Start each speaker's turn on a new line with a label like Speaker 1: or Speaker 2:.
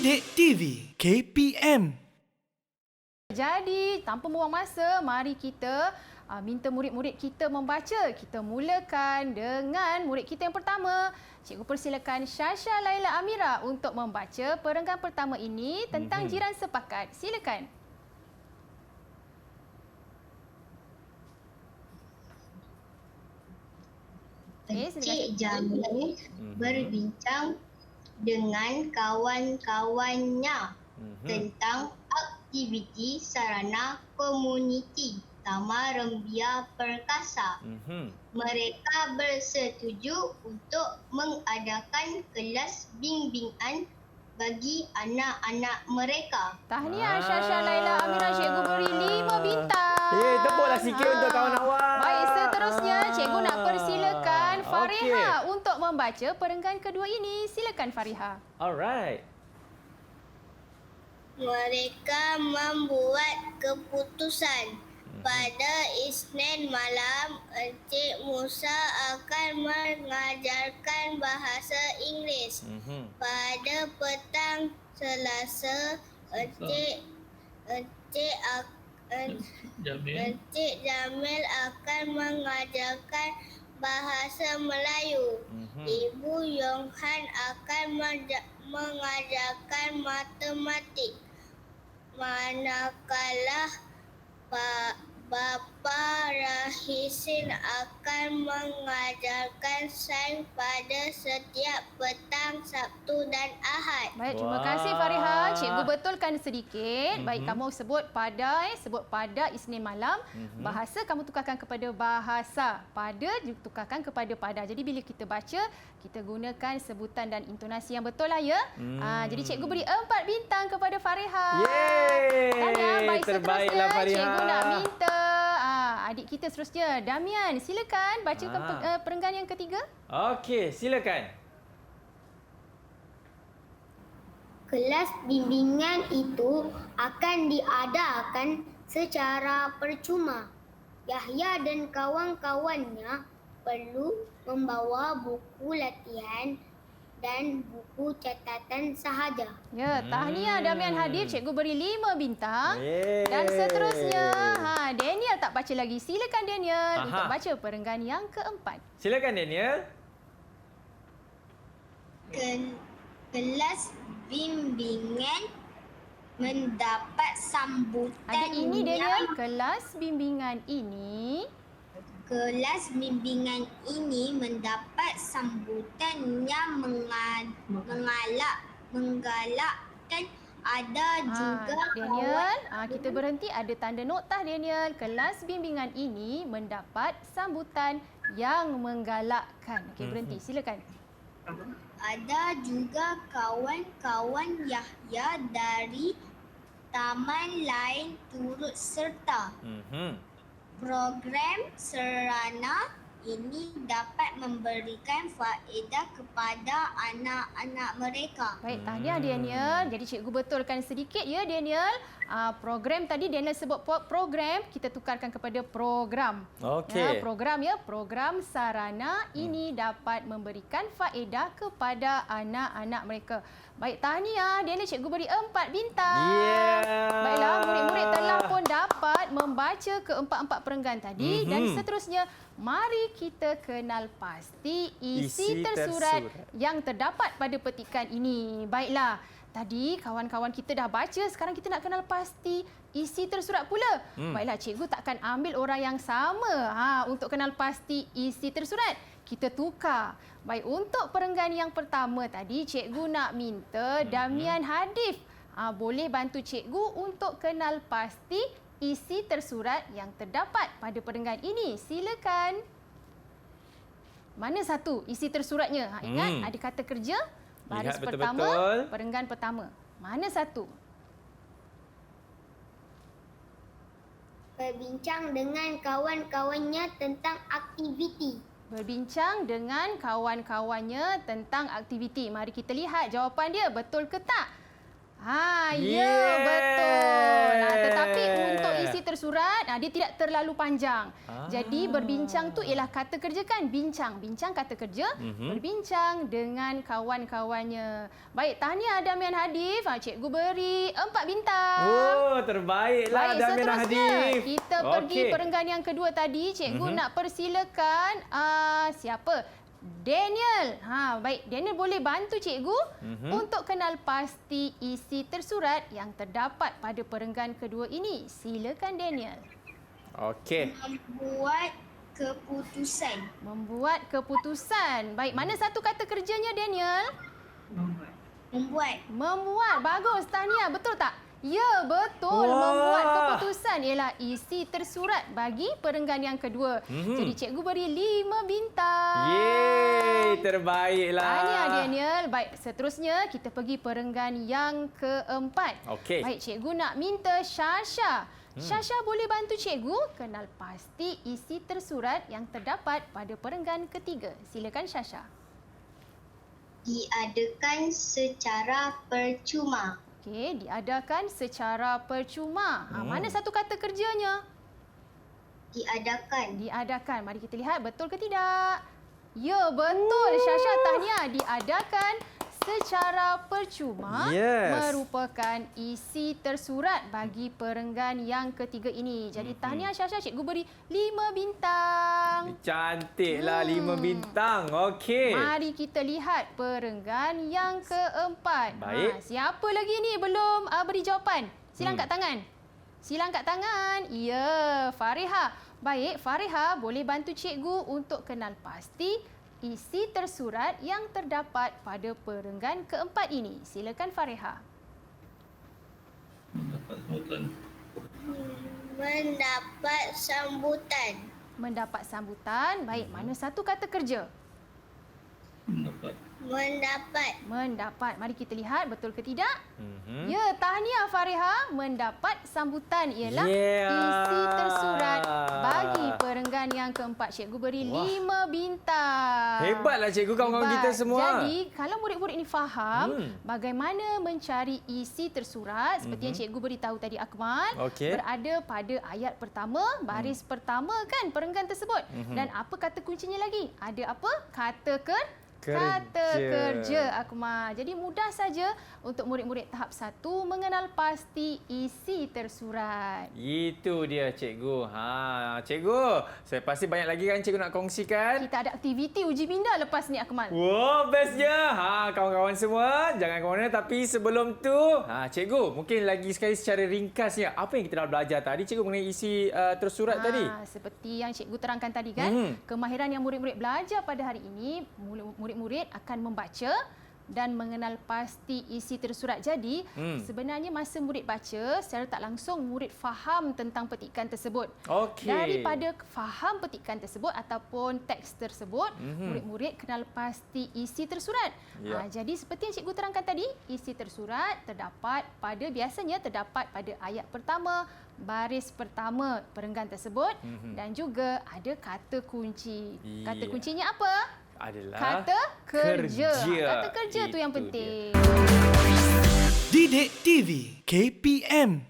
Speaker 1: Didik TV KPM.
Speaker 2: Jadi, tanpa membuang masa, mari kita minta murid-murid kita membaca. Kita mulakan dengan murid kita yang pertama. Cikgu persilakan Syasha Laila Amira untuk membaca perenggan pertama ini tentang jiran sepakat. Silakan.
Speaker 3: Encik Jamil berbincang dengan kawan-kawannya tentang aktiviti sarana komuniti Taman Rembia Perkasa. Mereka bersetuju untuk mengadakan kelas bimbingan bagi anak-anak mereka.
Speaker 2: Tahniah Syasha Laila Amira, cikgu beri 5 bintang.
Speaker 4: Tepuklah sikit untuk kawan awak.
Speaker 2: Baik, seterusnya cikgu nak persilakan Fariha untuk membaca perenggan kedua ini. Silakan Fariha.
Speaker 4: Alright.
Speaker 3: Mereka membuat keputusan. Pada Isnin malam, Encik Musa akan mengajarkan bahasa Inggeris. Pada petang Selasa, Encik Jamil akan mengajarkan bahasa Melayu. Ibu Yonghan akan mengajarkan matematik. Manakala Bapa Rahisin akan mengajarkan sains pada setiap petang Sabtu dan Ahad.
Speaker 2: Baik, terima kasih Fariha. Cikgu betulkan sedikit. Baik, kamu sebut pada Isnin malam. Bahasa kamu tukarkan kepada bahasa. Pada tukarkan kepada pada. Jadi bila kita baca, kita gunakan sebutan dan intonasi yang betul lah ya. Jadi cikgu beri 4 bintang kepada Fariha.
Speaker 4: Yeay!
Speaker 2: Baik,
Speaker 4: Terbaiklah
Speaker 2: seterusnya
Speaker 4: Fariha.
Speaker 2: cikgu nak minta adik kita seterusnya, Damian, silakan bacakan perenggan yang ketiga.
Speaker 4: Okey, silakan.
Speaker 3: Kelas bimbingan itu akan diadakan secara percuma. Yahya dan kawan-kawannya perlu membawa buku latihan dan buku catatan sahaja.
Speaker 2: Ya, tahniah Damian hadir. Cikgu beri 5 bintang.
Speaker 4: Yeay.
Speaker 2: Dan seterusnya, Daniel tak baca lagi. Silakan Daniel untuk baca perenggan yang keempat.
Speaker 4: Silakan Daniel.
Speaker 3: Kelas bimbingan mendapat sambutan
Speaker 2: Ada ini Daniel, kelas bimbingan ini
Speaker 3: mendapat sambutan yang menggalakkan. Ada juga
Speaker 2: Daniel, kita berhenti, ada tanda noktah Daniel. Kelas bimbingan ini mendapat sambutan yang menggalakkan. Okey, berhenti. Silakan.
Speaker 3: Ada juga kawan-kawan Yahya dari taman lain turut serta. Program sarana ini dapat memberikan faedah kepada anak-anak mereka.
Speaker 2: Baik, tahniah Daniel. Jadi cikgu betulkan sedikit ya Daniel. Program tadi Daniel sebut program, kita tukarkan kepada program.
Speaker 4: Okey.
Speaker 2: Program sarana ini dapat memberikan faedah kepada anak-anak mereka. Baik, tahniah Daniel, cikgu beri 4 bintang. Baiklah, murid-murid telah pun dapat membaca keempat-empat perenggan tadi. Dan seterusnya, mari kita kenal pasti isi tersurat yang terdapat pada petikan ini. Baiklah, tadi kawan-kawan kita dah baca, sekarang kita nak kenal pasti isi tersurat pula. Baiklah, cikgu takkan ambil orang yang sama untuk kenal pasti isi tersurat. Kita tukar. Baik, untuk perenggan yang pertama tadi, cikgu nak minta Damian Hadif boleh bantu cikgu untuk kenal pasti isi tersurat yang terdapat pada perenggan ini. Silakan. Mana satu isi tersuratnya? Ingat, ada kata kerja, baris pertama, perenggan pertama. Mana satu?
Speaker 3: Berbincang dengan kawan-kawannya tentang aktiviti.
Speaker 2: Berbincang dengan kawan-kawannya tentang aktiviti. Mari kita lihat jawapan dia betul ke tak? Ya, betul. Tetapi untuk isi tersurat, dia tidak terlalu panjang. Jadi berbincang tu ialah kata kerja kan? Bincang. Bincang kata kerja. Berbincang dengan kawan-kawannya. Baik, tahniah Damian Hadif. Cikgu beri 4 bintang.
Speaker 4: Oh, terbaiklah
Speaker 2: Baik,
Speaker 4: Damian
Speaker 2: seterusnya
Speaker 4: Hadif.
Speaker 2: kita pergi perenggan yang kedua tadi. Cikgu nak persilakan siapa? Daniel. Baik, Daniel boleh bantu cikgu untuk kenal pasti isi tersurat yang terdapat pada perenggan kedua ini. Silakan Daniel.
Speaker 4: Okey.
Speaker 3: Membuat keputusan.
Speaker 2: Membuat keputusan. Baik, mana satu kata kerjanya Daniel?
Speaker 3: Membuat.
Speaker 2: Membuat. Bagus, tahniah. Betul tak? Ya, betul.
Speaker 4: Wah.
Speaker 2: Membuat keputusan ialah isi tersurat bagi perenggan yang kedua. Jadi cikgu beri 5 bintang.
Speaker 4: Yeay, terbaiklah.
Speaker 2: Tahniah Daniel. Baik, seterusnya kita pergi perenggan yang keempat.
Speaker 4: Okey.
Speaker 2: Baik, cikgu nak minta Syasha. Syasha boleh bantu cikgu kenal pasti isi tersurat yang terdapat pada perenggan ketiga. Silakan Syasha.
Speaker 3: Diadakan secara percuma.
Speaker 2: Okey, diadakan secara percuma. Mana satu kata kerjanya?
Speaker 3: Diadakan.
Speaker 2: Diadakan. Mari kita lihat betul ke tidak. Ya, betul. Syasha, tahniah. Diadakan secara percuma merupakan isi tersurat bagi perenggan yang ketiga ini. Jadi tahniah Syasha, cikgu beri 5 bintang.
Speaker 4: Cantiklah 5 bintang. Okey.
Speaker 2: Mari kita lihat perenggan yang keempat.
Speaker 4: Baik.
Speaker 2: Siapa lagi ni belum beri jawapan? Sila angkat tangan. Sila angkat tangan. Ya, Fariha. Baik, Fariha boleh bantu cikgu untuk kenal pasti isi tersurat yang terdapat pada perenggan keempat ini. Silakan Fariha.
Speaker 3: Mendapat sambutan.
Speaker 2: Mendapat sambutan. Baik, mana satu kata kerja?
Speaker 3: Mendapat.
Speaker 2: Mendapat. Mari kita lihat betul ke tidak? Ya, tahniah Fariha. Mendapat sambutan ialah isi tersurat bagi perenggan yang keempat. Cikgu beri 5 bintang.
Speaker 4: Hebatlah cikgu kawan-kawan kita semua.
Speaker 2: Jadi, kalau murid-murid ini faham bagaimana mencari isi tersurat seperti yang cikgu beritahu tadi Akmal, berada pada ayat pertama, baris pertama kan perenggan tersebut. Dan apa kata kuncinya lagi? Ada apa? Kata kerja Akmal. Jadi mudah saja untuk murid-murid tahap 1 mengenal pasti isi tersurat.
Speaker 4: Itu dia cikgu. Cikgu, saya pasti banyak lagi kan cikgu nak kongsikan.
Speaker 2: Kita ada aktiviti uji minda lepas ni Akmal.
Speaker 4: Wow, bestnya. Kawan-kawan semua, jangan ke mana. Tapi sebelum tu, cikgu, mungkin lagi sekali secara ringkasnya, apa yang kita dah belajar tadi cikgu mengenai isi tersurat tadi?
Speaker 2: Seperti yang cikgu terangkan tadi kan, kemahiran yang murid-murid belajar pada hari ini, murid-murid akan membaca dan mengenal pasti isi tersurat. Jadi, sebenarnya masa murid baca, secara tak langsung murid faham tentang petikan tersebut. Daripada faham petikan tersebut ataupun teks tersebut, murid-murid kenal pasti isi tersurat. Jadi, seperti yang cikgu terangkan tadi, isi tersurat biasanya terdapat pada ayat pertama, baris pertama perenggan tersebut dan juga ada kata kunci. Kata kuncinya apa?
Speaker 4: Adalah
Speaker 2: kata kerja. Kata kerja tu yang penting.
Speaker 1: Didik TV KPM